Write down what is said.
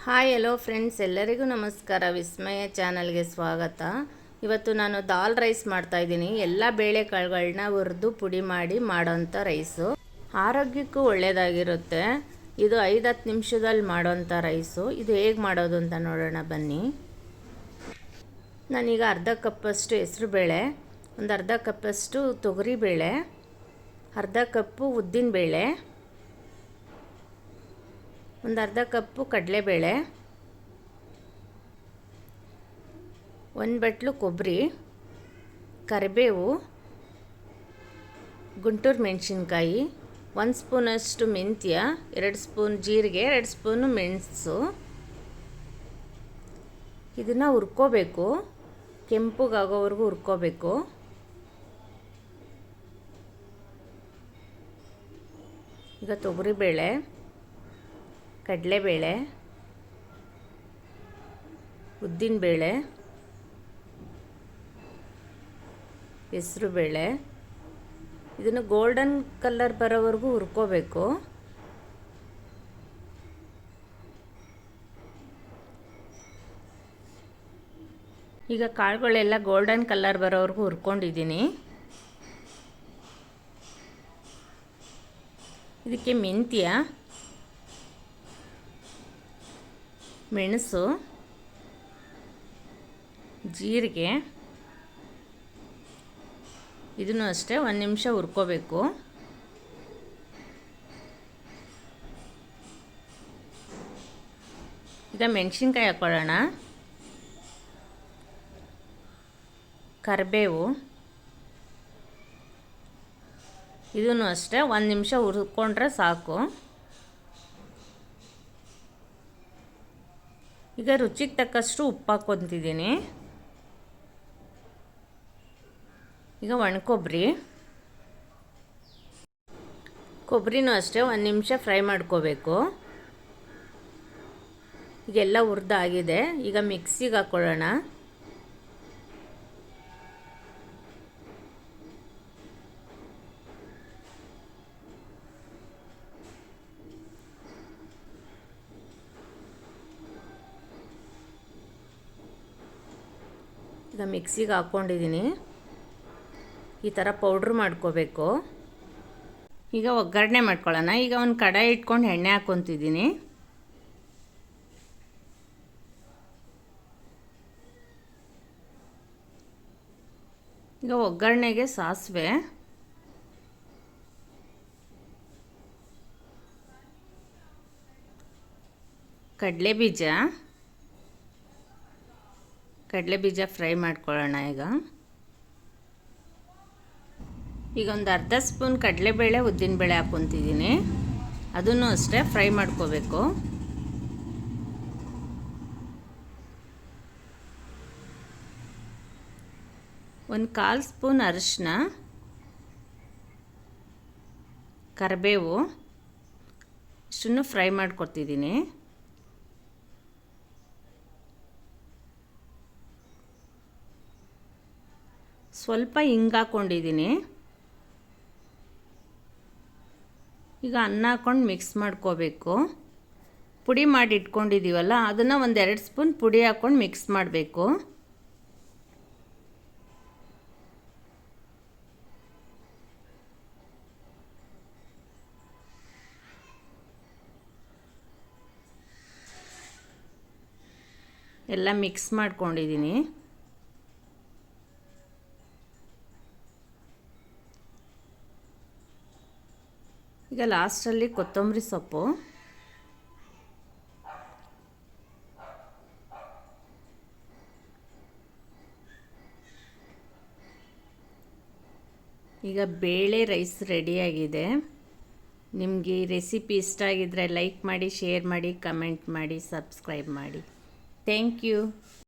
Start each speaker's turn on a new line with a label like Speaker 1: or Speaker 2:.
Speaker 1: Hi hello friends, ಎಲ್ಲರಿಗೂ ನಮಸ್ಕಾರ. ವಿಸ್ಮಯ ಚಾನಲ್ಗೆ ಸ್ವಾಗತ. ಇವತ್ತು ನಾನು ದಾಲ್ ರೈಸ್ ಮಾಡ್ತಾಯಿದ್ದೀನಿ. ಎಲ್ಲ ಬೇಳೆಕಾಳುಗಳನ್ನ ಹುರಿದು ಪುಡಿ ಮಾಡಿ ಮಾಡೋಂಥ ರೈಸು. ಆರೋಗ್ಯಕ್ಕೂ ಒಳ್ಳೆಯದಾಗಿರುತ್ತೆ. ಇದು 5-10 ನಿಮಿಷದಲ್ಲಿ ಮಾಡೋಂಥ ರೈಸು. ಇದು ಹೇಗೆ ಮಾಡೋದು ಅಂತ ನೋಡೋಣ ಬನ್ನಿ. ನಾನೀಗ ಅರ್ಧ ಕಪ್ಪಷ್ಟು ಹೆಸರುಬೇಳೆ, ಒಂದು ಅರ್ಧ ಕಪ್ಪಷ್ಟು ತೊಗರಿಬೇಳೆ, ಅರ್ಧ ಕಪ್ಪು ಉದ್ದಿನಬೇಳೆ, ಒಂದು ಅರ್ಧ ಕಪ್ಪು ಕಡಲೆಬೇಳೆ, ಒಂದು ಬಟ್ಲು ಕೊಬ್ಬರಿ, ಕರಿಬೇವು, ಗುಂಟೂರು ಮೆಣಸಿನ್ಕಾಯಿ, 1 ಸ್ಪೂನಷ್ಟು ಮೆಂತ್ಯ, 2 ಸ್ಪೂನ್ ಜೀರಿಗೆ, 2 ಸ್ಪೂನು ಮೆಣಸು. ಇದನ್ನು ಹುರ್ಕೋಬೇಕು, ಕೆಂಪುಗಾಗೋವರೆಗೂ ಹುರ್ಕೋಬೇಕು. ಈಗ ತೊಗರಿಬೇಳೆ, ಕಡಲೆಬೇಳೆ, ಉದ್ದಿನಬೇಳೆ, ಹೆಸರುಬೇಳೆ, ಇದನ್ನು ಗೋಲ್ಡನ್ ಕಲರ್ ಬರೋವರೆಗೂ ಹುರ್ಕೋಬೇಕು. ಈಗ ಕಾಳುಗಳೆಲ್ಲ ಗೋಲ್ಡನ್ ಕಲರ್ ಬರೋವರೆಗೂ ಹುರ್ಕೊಂಡಿದ್ದೀನಿ. ಇದಕ್ಕೆ ಮೆಂತ್ಯ, ಮೆಣಸು, ಜೀರಿಗೆ, ಇದನ್ನು ಅಷ್ಟೇ 1 ನಿಮಿಷ ಹುರ್ಕೋಬೇಕು. ಈಗ ಮೆಣಸಿನ್ಕಾಯಿ ಹಾಕ್ಕೊಳ್ಳೋಣ. ಕರಿಬೇವು, ಇದನ್ನು ಅಷ್ಟೇ 1 ನಿಮಿಷ ಹುರ್ಕೊಂಡ್ರೆ ಸಾಕು. ಈಗ ರುಚಿಗೆ ತಕ್ಕಷ್ಟು ಉಪ್ಪು ಹಾಕ್ಕೊತಿದ್ದೀನಿ. ಈಗ ಕೊಬ್ಬರಿನೂ ಅಷ್ಟೇ 1 ನಿಮಿಷ ಫ್ರೈ ಮಾಡ್ಕೋಬೇಕು. ಈಗೆಲ್ಲ ಹುರಿದಾಗಿದೆ. ಈಗ ಮಿಕ್ಸಿಗೆ ಹಾಕ್ಕೊಳ್ಳೋಣ. ಈಗ ಮಿಕ್ಸಿಗೆ ಹಾಕ್ಕೊಂಡಿದ್ದೀನಿ. ಈ ಥರ ಪೌಡ್ರ್ ಮಾಡ್ಕೋಬೇಕು. ಈಗ ಒಗ್ಗರಣೆ ಮಾಡ್ಕೊಳ್ಳೋಣ. ಈಗ ಒಂದು ಕಡಾಯಿ ಇಟ್ಕೊಂಡು ಎಣ್ಣೆ ಹಾಕ್ಕೊತಿದ್ದೀನಿ. ಈಗ ಒಗ್ಗರಣೆಗೆ ಸಾಸಿವೆ, ಕಡಲೆಬೀಜ ಫ್ರೈ ಮಾಡ್ಕೊಳ್ಳೋಣ. ಈಗ ಒಂದು ಅರ್ಧ ಸ್ಪೂನ್ ಕಡಲೆಬೇಳೆ, ಉದ್ದಿನಬೇಳೆ ಹಾಕ್ಕೊತಿದ್ದೀನಿ. ಅದನ್ನು ಅಷ್ಟೇ ಫ್ರೈ ಮಾಡ್ಕೋಬೇಕು. ಒಂದು 1/4 ಸ್ಪೂನ್ ಅರಿಶಿನ, ಕರಿಬೇವು ಇಷ್ಟನ್ನು ಫ್ರೈ ಮಾಡ್ಕೊತಿದ್ದೀನಿ. ಸ್ವಲ್ಪ ಹಿಂಗೆ ಹಾಕ್ಕೊಂಡಿದ್ದೀನಿ. ಈಗ ಅನ್ನ ಹಾಕ್ಕೊಂಡು ಮಿಕ್ಸ್ ಮಾಡ್ಕೋಬೇಕು. ಪುಡಿ ಮಾಡಿ ಇಟ್ಕೊಂಡಿದ್ದೀವಲ್ಲ, ಅದನ್ನು ಒಂದು 2 ಸ್ಪೂನ್ ಪುಡಿ ಹಾಕ್ಕೊಂಡು ಮಿಕ್ಸ್ ಮಾಡಬೇಕು. ಎಲ್ಲ ಮಿಕ್ಸ್ ಮಾಡ್ಕೊಂಡಿದ್ದೀನಿ. ಈಗ ಲಾಸ್ಟಲ್ಲಿ ಕೊತ್ತಂಬರಿ ಸೊಪ್ಪು, ಈಗ ಬೇಳೆ ರೈಸ್ ರೆಡಿಯಾಗಿದೆ. ನಿಮಗೆ ಈ ರೆಸಿಪಿ ಇಷ್ಟ ಆಗಿದ್ದರೆ ಲೈಕ್ ಮಾಡಿ, ಶೇರ್ ಮಾಡಿ, ಕಮೆಂಟ್ ಮಾಡಿ, ಸಬ್ಸ್ಕ್ರೈಬ್ ಮಾಡಿ. Thank you.